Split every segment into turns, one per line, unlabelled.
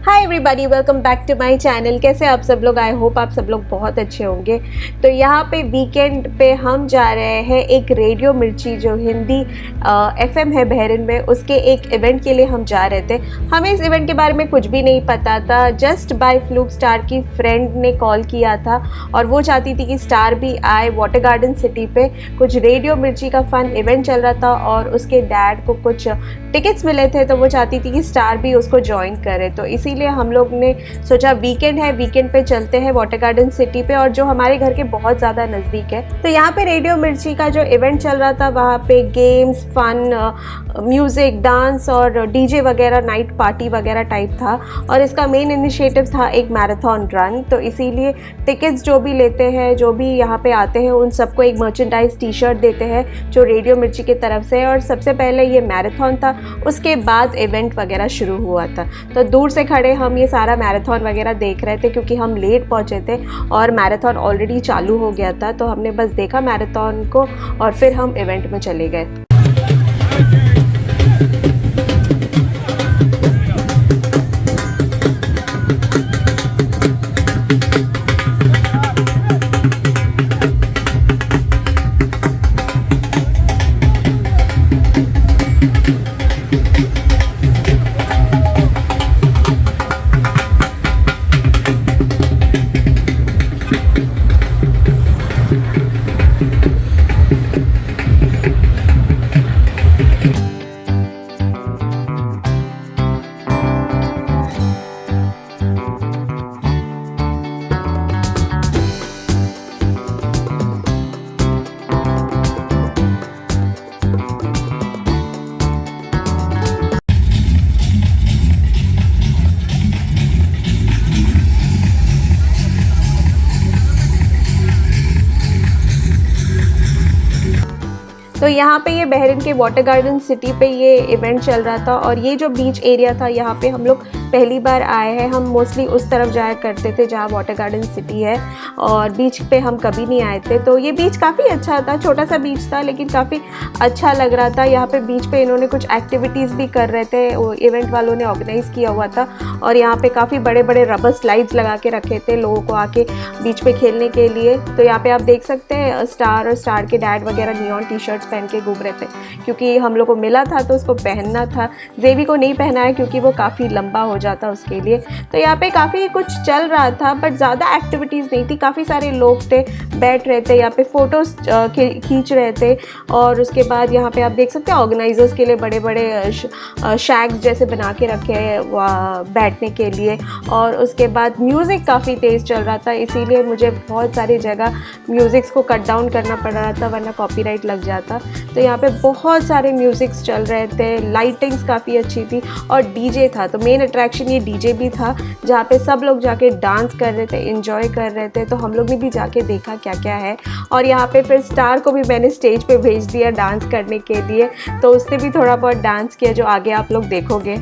Hi everybody, welcome back to my channel. कैसे आप सब लोग? आई होप आप सब लोग बहुत अच्छे होंगे। तो यहाँ पे वीकेंड पे हम जा रहे हैं एक रेडियो मिर्ची जो हिंदी एफएम है बहरीन में, उसके एक इवेंट के लिए हम जा रहे थे। हमें इस इवेंट के बारे में कुछ भी नहीं पता था। जस्ट बाय फ्लूक स्टार की फ्रेंड ने कॉल किया था और वो चाहती थी कि स्टार भी आए। वाटर गार्डन सिटी पे कुछ रेडियो मिर्ची का फन इवेंट चल रहा था और उसके डैड को कुछ टिकट्स मिले थे, तो वो चाहती थी कि स्टार भी उसको ज्वाइन करे। तो इसीलिए हम लोग ने सोचा वीकेंड है, वीकेंड पे चलते हैं वाटर गार्डन सिटी पे, और जो हमारे घर के बहुत ज़्यादा नज़दीक है। तो यहाँ पे रेडियो मिर्ची का जो इवेंट चल रहा था, वहाँ पे गेम्स, फन, म्यूज़िक, डांस और डीजे वगैरह, नाइट पार्टी वगैरह टाइप था। और इसका मेन इनिशिएटिव था एक मैराथन रन। तो इसीलिए टिकट्स जो भी लेते हैं, जो भी यहाँ पे आते हैं, उन सबको एक मर्चेंडाइज टी शर्ट देते हैं जो रेडियो मिर्ची की तरफ से। और सबसे पहले ये मैराथन था, उसके बाद इवेंट वगैरह शुरू हुआ था। तो दूर से खड़े हम ये सारा मैराथन वगैरह देख रहे थे क्योंकि हम लेट पहुँचे थे और मैराथन ऑलरेडी चालू हो गया था। तो हमने बस देखा मैराथन को और फिर हम इवेंट में चले गए। तो यहाँ पे ये बहरीन के वाटर गार्डन सिटी पे ये इवेंट चल रहा था। और ये जो बीच एरिया था, यहाँ पे हम लोग पहली बार आए हैं। हम मोस्टली उस तरफ जाया करते थे जहाँ वाटर गार्डन सिटी है, और बीच पे हम कभी नहीं आए थे। तो ये बीच काफ़ी अच्छा था, छोटा सा बीच था लेकिन काफ़ी अच्छा लग रहा था। यहाँ पे बीच पे इन्होंने कुछ एक्टिविटीज़ भी कर रहे थे, वो इवेंट वालों ने ऑर्गेनाइज़ किया हुआ था। और यहाँ पे काफ़ी बड़े बड़े रबर स्लाइड्स लगा के रखे थे लोगों को आके बीच पे खेलने के लिए। तो यहाँ पे आप देख सकते हैं स्टार और स्टार के डैड वगैरह नियॉन टी शर्ट्स पहन के घूम रहे थे, क्योंकि हम लोग को मिला था तो उसको पहनना था। जेवी को नहीं पहना है क्योंकि वो काफ़ी लंबा हो जाता उसके लिए। तो यहाँ पे काफ़ी कुछ चल रहा था बट ज़्यादा एक्टिविटीज़ नहीं थी। काफ़ी सारे लोग थे, बैठ रहे थे, यहाँ पे फ़ोटोज़ खींच रहे थे। और उसके बाद यहाँ पे आप देख सकते हैं ऑर्गेनाइजर्स के लिए बड़े बड़े शैक्स जैसे बना के रखे हैं बैठने के लिए। और उसके बाद म्यूज़िक काफ़ी तेज़ चल रहा था, इसीलिए मुझे बहुत सारी जगह म्यूज़िक्स को कट डाउन करना पड़ रहा था, वरना कॉपीराइट लग जाता। तो यहाँ पे बहुत सारे म्यूज़िक्स चल रहे थे, लाइटिंग्स काफ़ी अच्छी थी और डीजे था। तो मेन अट्रैक्शन ये डीजे भी था, जहाँ पे सब लोग जाके डांस कर रहे थे, एंजॉय कर रहे थे। तो हम लोग ने भी जाके देखा क्या क्या है। और यहाँ पे फिर स्टार को भी मैंने स्टेज पे भेज दिया डांस करने के लिए, तो उसने भी थोड़ा बहुत डांस किया जो आगे आप लोग देखोगे।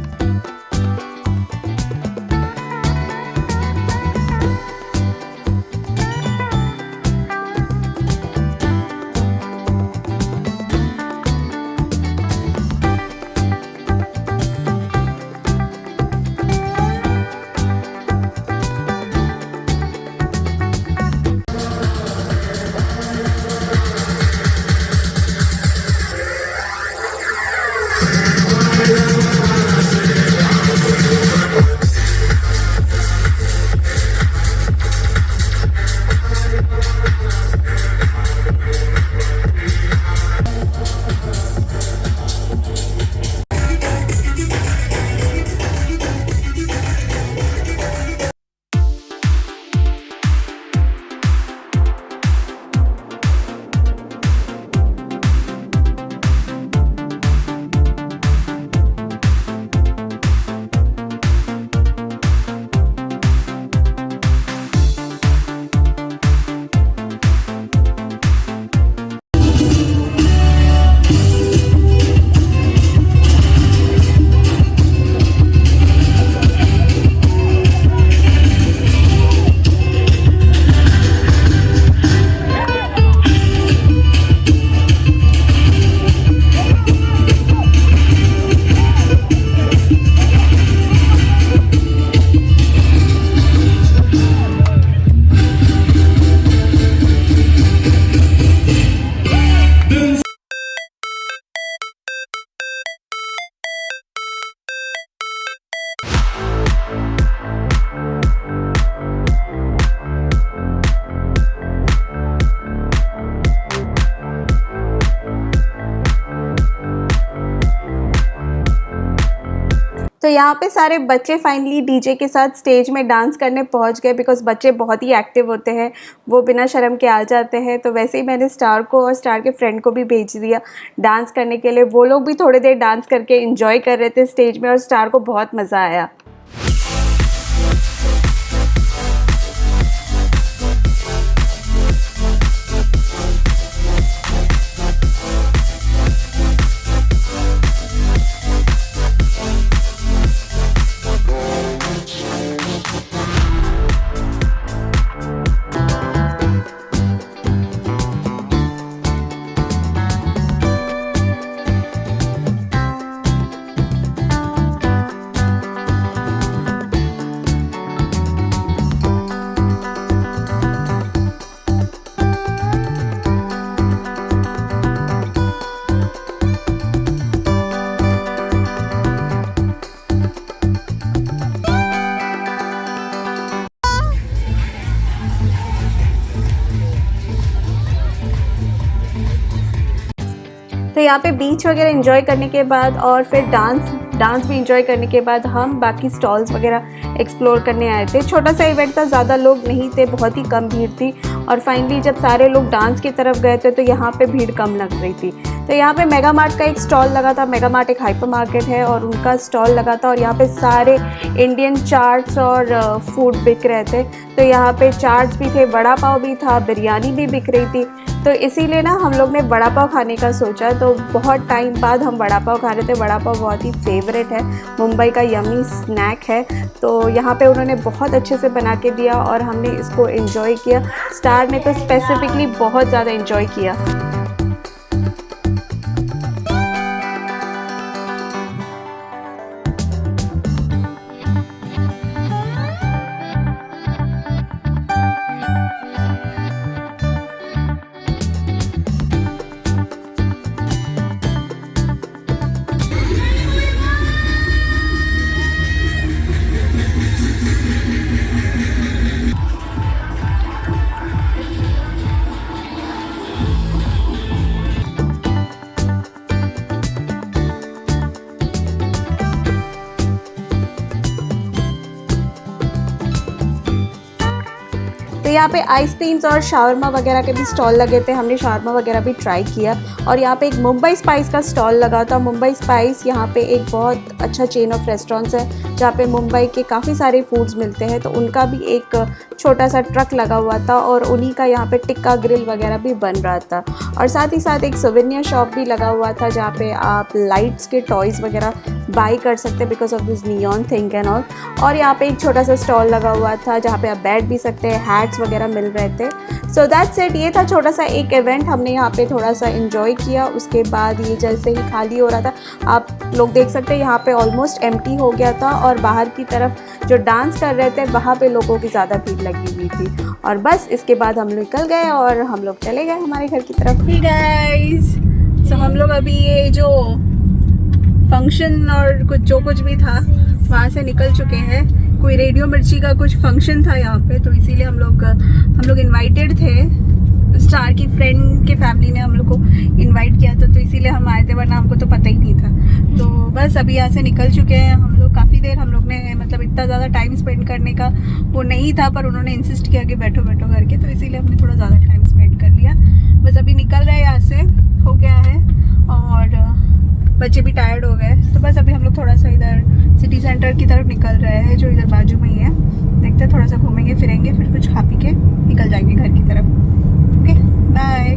तो यहाँ पे सारे बच्चे फाइनली डीजे के साथ स्टेज में डांस करने पहुँच गए, बिकॉज़ बच्चे बहुत ही एक्टिव होते हैं, वो बिना शर्म के आ जाते हैं। तो वैसे ही मैंने स्टार को और स्टार के फ्रेंड को भी भेज दिया डांस करने के लिए। वो लोग भी थोड़ी देर डांस करके एंजॉय कर रहे थे स्टेज में और स्टार को बहुत मज़ा आया। तो यहाँ पे बीच वगैरह एंजॉय करने के बाद और फिर डांस भी एंजॉय करने के बाद हम बाकी स्टॉल्स वगैरह एक्सप्लोर करने आए थे। छोटा सा इवेंट था, ज़्यादा लोग नहीं थे, बहुत ही कम भीड़ थी। और फाइनली जब सारे लोग डांस की तरफ गए थे तो यहाँ पे भीड़ कम लग रही थी। तो यहाँ पे मेगा मार्ट का एक स्टॉल लगा था। मेगा मार्ट एक हाइपर मार्केट है और उनका स्टॉल लगा था और यहाँ पे सारे इंडियन चाट्स और फूड बिक रहे थे। तो यहाँ पे चाट्स भी थे, वड़ा पाव भी था, बिरयानी भी बिक रही थी। तो इसीलिए ना हम लोग ने वड़ा पाव खाने का सोचा। तो बहुत टाइम बाद हम वड़ा पाव खा रहे थे। वड़ा पाव बहुत ही फेवरेट है, मुंबई का यमी स्नैक है। तो यहाँ पे उन्होंने बहुत अच्छे से बना के दिया और हमने इसको एंजॉय किया। स्टार ने तो स्पेसिफिकली बहुत ज़्यादा एंजॉय किया। तो यहाँ पे आइसक्रीम्स और शावरमा वगैरह के भी स्टॉल लगे थे। हमने शावरमा वगैरह भी ट्राई किया। और यहाँ पे एक मुंबई स्पाइस का स्टॉल लगा था। मुंबई स्पाइस यहाँ पे एक बहुत अच्छा चेन ऑफ रेस्टोरेंट्स है जहाँ पे मुंबई के काफ़ी सारे फूड्स मिलते हैं। तो उनका भी एक छोटा सा ट्रक लगा हुआ था और उन्हीं का यहाँ पे टिक्का ग्रिल वगैरह भी बन रहा था। और साथ ही साथ एक सोवेनियर शॉप भी लगा हुआ था जहाँ पे आप लाइट्स के टॉयज़ वगैरह बाई कर सकते हैं because of this neon thing and all. और यहाँ पे एक छोटा सा स्टॉल लगा हुआ था जहाँ पे आप बैठ भी सकते हैं, हैट्स वगैरह मिल रहे थे। सो दैट्स इट, ये था छोटा सा एक इवेंट। हमने यहाँ पे थोड़ा सा एंजॉय किया। उसके बाद ये जैसे ही खाली हो रहा था, आप लोग देख सकते हैं यहाँ पे ऑलमोस्ट एम्प्टी हो गया था और बाहर की तरफ जो डांस कर रहे थे वहाँ पे लोगों की ज़्यादा भीड़ लगी हुई थी। और बस इसके बाद हम लोग निकल गए और हम लोग चले गए हमारे घर की तरफ।
Hey guys, so हम लोग अभी ये जो फंक्शन और कुछ भी था वहाँ से निकल चुके हैं। कोई रेडियो मिर्ची का कुछ फंक्शन था यहाँ पे, तो इसीलिए हम लोग इनवाइटेड थे। स्टार की फ्रेंड के फैमिली ने हम लोग को इनवाइट किया था, तो इसीलिए हम आए थे, वरना हमको तो पता ही नहीं था। तो बस अभी यहाँ से निकल चुके हैं हम लोग। काफ़ी देर हम लोग ने मतलब इतना ज़्यादा टाइम स्पेंड करने का वो नहीं था, पर उन्होंने इंसिस्ट किया कि बैठो बैठो करके, तो इसीलिए हमने थोड़ा ज़्यादा टाइम स्पेंड कर लिया। बस अभी निकल रहे हैं यहाँ से, हो गया है और बच्चे भी टायर्ड हो गए। तो बस अभी हम लोग थोड़ा सा इधर सिटी सेंटर की तरफ निकल रहे हैं जो इधर बाजू में ही है। देखते हैं, थोड़ा सा घूमेंगे फिरेंगे, फिर कुछ खा पी के निकल जाएंगे घर की तरफ। Okay, bye.